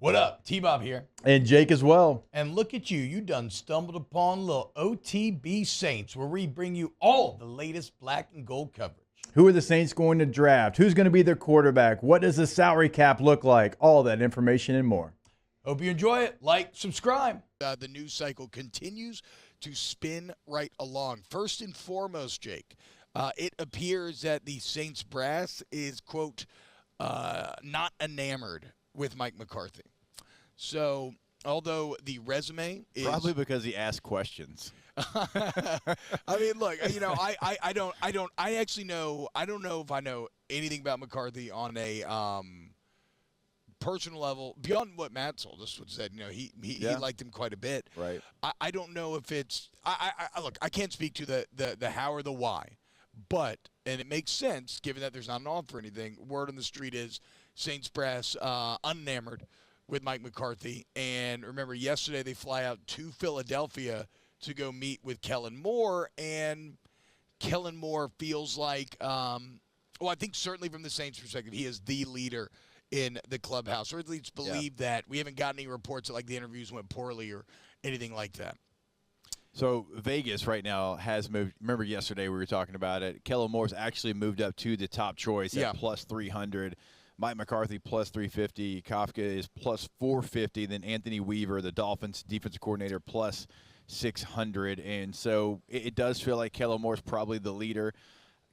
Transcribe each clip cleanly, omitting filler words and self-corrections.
What up? T-Bob here. And Jake as well. And look at you. You done stumbled upon little OTB Saints, where we bring you all the latest black and gold coverage. Who are the Saints going to draft? Who's going to be their quarterback? What does the salary cap look like? All that information and more. Hope you enjoy it. Like, subscribe. The news cycle continues to spin right along. First and foremost, Jake, it appears that the Saints brass is, quote, not enamored with Mike McCarthy. So, although the resume is probably because he asked questions. I mean, look, you know, I don't know if I know anything about McCarthy on a personal level beyond what Matt just said. You know, he liked him quite a bit. Right. I don't know if it's look, I can't speak to the how or the why, but and it makes sense given that there's not an offer or anything. Word on the street is Saints brass unenamored with Mike McCarthy. And remember, yesterday they fly out to Philadelphia to go meet with Kellen Moore, and Kellen Moore feels like, I think certainly from the Saints' perspective, he is the leader in the clubhouse, or at least believe that. We haven't gotten any reports that like the interviews went poorly or anything like that. So Vegas right now has moved. Remember yesterday we were talking about it. Kellen Moore's actually moved up to the top choice at plus 300. Mike McCarthy plus 350. Kafka is plus 450. Then Anthony Weaver, the Dolphins defensive coordinator, plus 600. And so it does feel like Kellen Moore's probably the leader.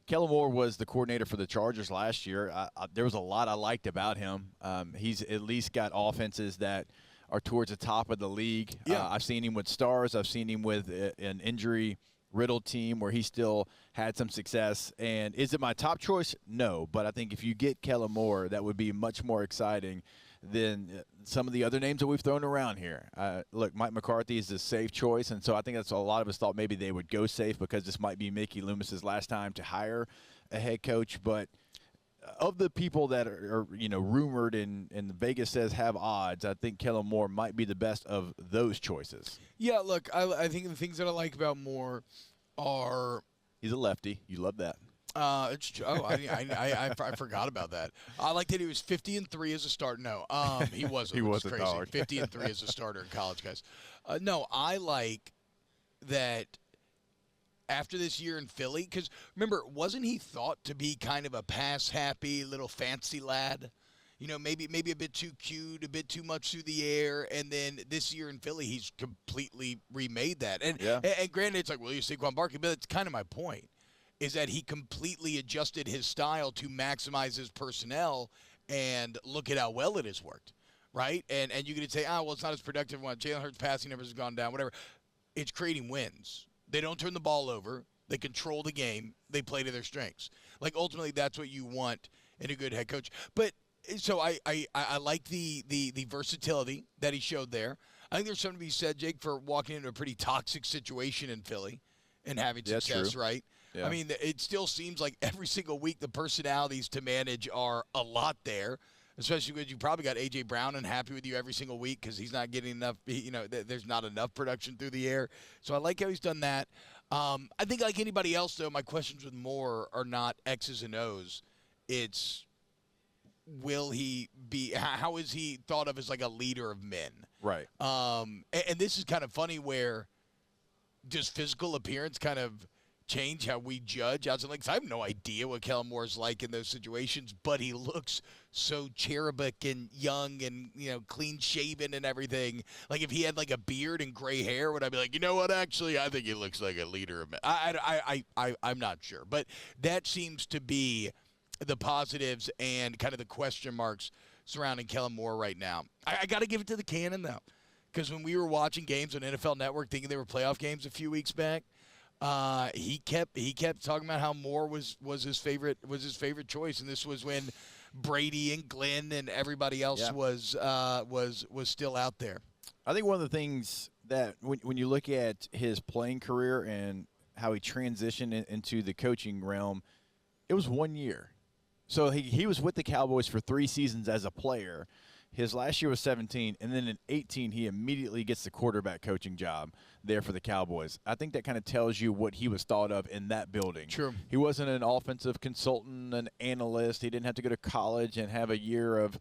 Kellen Moore was the coordinator for the Chargers last year. There was a lot I liked about him. He's at least got offenses that are towards the top of the league. Yeah. I've seen him with stars. I've seen him with an injury-riddled team where he still had some success. And is it my top choice? No. But I think if you get Kellen Moore, that would be much more exciting than some of the other names that we've thrown around here. Look, Mike McCarthy is a safe choice, and so I think that's a lot of us thought maybe they would go safe because this might be Mickey Loomis's last time to hire a head coach. But of the people that are rumored and Vegas says have odds, I think Kellen Moore might be the best of those choices. Yeah, look, I think the things that I like about Moore are he's a lefty. You love that. It's I forgot about that. I like that he was 50-3 as a starter. No, he wasn't. He was crazy. 50-3 as a starter in college, guys. No, I like that after this year in Philly, because remember, wasn't he thought to be kind of a pass-happy little fancy lad? You know, maybe a bit too cute, a bit too much through the air, and then this year in Philly, he's completely remade that. And granted, it's like, well, you're Saquon Barkley, but that's kind of my point. Is that he completely adjusted his style to maximize his personnel, and look at how well it has worked, right? And you could say, well, it's not as productive when Jalen Hurts' passing numbers have gone down, whatever. It's creating wins. They don't turn the ball over. They control the game. They play to their strengths. Like, ultimately, that's what you want in a good head coach. But so I like the versatility that he showed there. I think there's something to be said, Jake, for walking into a pretty toxic situation in Philly and having success, true. Right? Yeah. I mean, it still seems like every single week the personalities to manage are a lot there, especially because you probably got A.J. Brown unhappy with you every single week because he's not getting enough, there's not enough production through the air. So I like how he's done that. I think like anybody else, though, my questions with Moore are not X's and O's. It's will he be – how is he thought of as like a leader of men? Right. And this is kind of funny where does physical appearance kind of – change how we judge outside links? I have no idea what Kellen Moore's like in those situations, but he looks so cherubic and young and clean shaven and everything. Like if he had like a beard and gray hair, would I be like, you know what? Actually, I think he looks like a leader. I'm not sure, but that seems to be the positives and kind of the question marks surrounding Kellen Moore right now. I got to give it to the Cannon though, because when we were watching games on NFL Network, thinking they were playoff games a few weeks back. He kept talking about how Moore was his favorite choice, and this was when Brady and Glenn and everybody else was still out there. I think one of the things that when you look at his playing career and how he transitioned into the coaching realm, it was 1 year. So he was with the Cowboys for 3 seasons as a player. His last year was 17, and then in 18 he immediately gets the quarterback coaching job there for the Cowboys. I think that kind of tells you what he was thought of in that building. True. He wasn't an offensive consultant, an analyst. He didn't have to go to college and have a year of,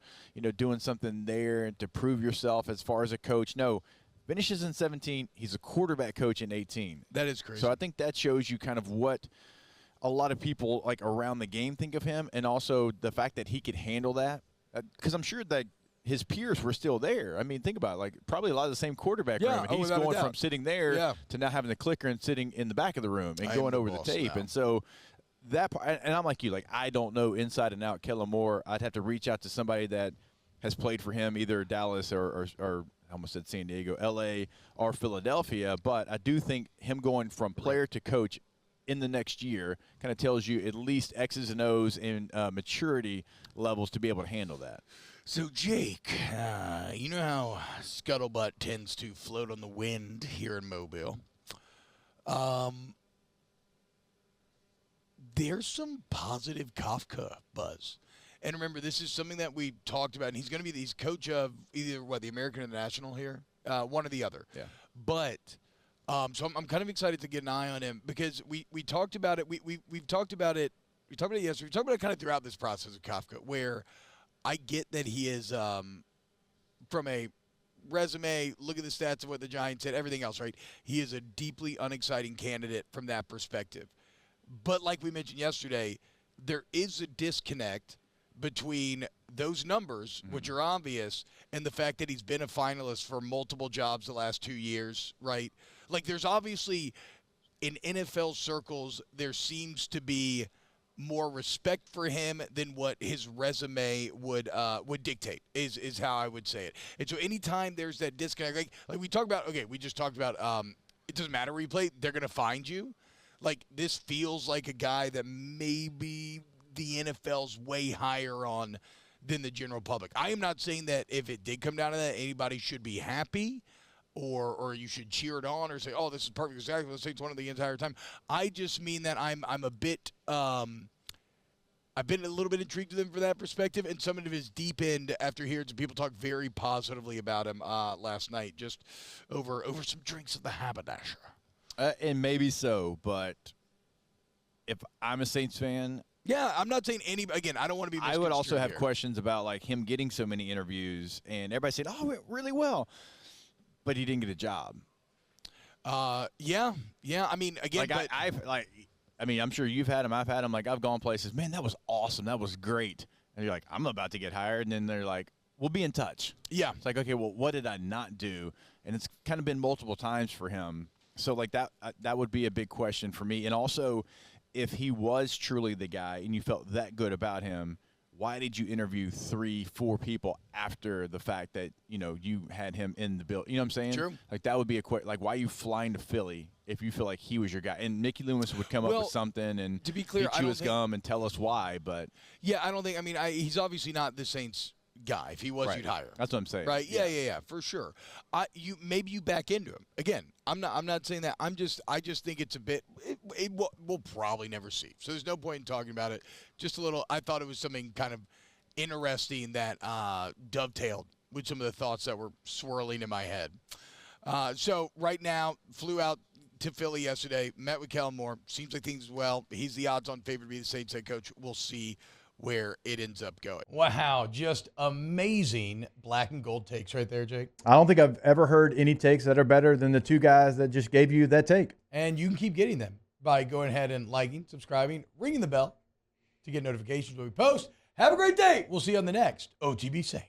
doing something there and to prove yourself as far as a coach. No, finishes in 17. He's a quarterback coach in 18. That is crazy. So I think that shows you kind of what a lot of people like around the game think of him, and also the fact that he could handle that. Because I'm sure that his peers were still there. I mean, think about it, like probably a lot of the same quarterback room. And he's going from sitting there to now having the clicker and sitting in the back of the room and going over the tape. And so that part, and I'm like you, like I don't know inside and out Kellen Moore. I'd have to reach out to somebody that has played for him, either Dallas or I almost said San Diego, LA, or Philadelphia. But I do think him going from player to coach in the next year kind of tells you at least X's and O's and maturity levels to be able to handle that. So, Jake, you know how scuttlebutt tends to float on the wind here in Mobile. There's some positive Kafka buzz. And remember, this is something that we talked about. And he's going to be he's coach of either, the American or the National here? One or the other. Yeah. But so I'm kind of excited to get an eye on him because we talked about it. We've talked about it. We talked about it yesterday. We talked about it kind of throughout this process of Kafka, where I get that he is, from a resume, look at the stats of what the Giants said, everything else, right? He is a deeply unexciting candidate from that perspective. But like we mentioned yesterday, there is a disconnect between those numbers, which are obvious, and the fact that he's been a finalist for multiple jobs the last 2 years, right? Like there's obviously, in NFL circles, there seems to be more respect for him than what his resume would dictate is how I would say it. And so anytime there's that disconnect, like we talk about, we just talked about it doesn't matter where you play, they're going to find you. Like this feels like a guy that maybe the NFL's way higher on than the general public. I am not saying that if it did come down to that, anybody should be happy or you should cheer it on or say, oh, this is perfect, exactly what Saints wanted the entire time. I just mean that I'm a bit I've been a little bit intrigued with him for that perspective, and some of his deep end after hearing some people talk very positively about him last night, just over some drinks at the Haberdasher. And maybe so, but if I'm a Saints fan, yeah, I'm not saying again, I don't want to be I would also have here. questions about like him getting so many interviews and everybody said, oh, it went really well, but he didn't get a job. Yeah. I mean, again, I'm sure you've had him. I've had him. Like, I've gone places. Man, that was awesome. That was great. And you're like, I'm about to get hired. And then they're like, we'll be in touch. Yeah. It's like, okay, well, what did I not do? And it's kind of been multiple times for him. So, like, that would be a big question for me. And also, if he was truly the guy and you felt that good about him, why did you interview 3-4 people after the fact that, you had him in the bill? You know what I'm saying? True. Like, that would be like, why are you flying to Philly if you feel like he was your guy? And Mickey Loomis would come up with something and to be clear, chew his gum and tell us why. But yeah, I don't think. I mean, he's obviously not the Saints guy. If he was, you'd hire him. That's what I'm saying. Right? Yeah, for sure. Maybe you back into him again. I'm not saying that. I just think it's a bit. We'll probably never see. So there's no point in talking about it. Just a little. I thought it was something kind of interesting that dovetailed with some of the thoughts that were swirling in my head. So right now, flew out to Philly yesterday, met with Kellen Moore. Seems like things well. He's the odds-on favorite to be the Saints head coach. We'll see where it ends up going. Wow, just amazing black and gold takes right there, Jake. I don't think I've ever heard any takes that are better than the two guys that just gave you that take. And you can keep getting them by going ahead and liking, subscribing, ringing the bell to get notifications when we post. Have a great day. We'll see you on the next OTB Saints.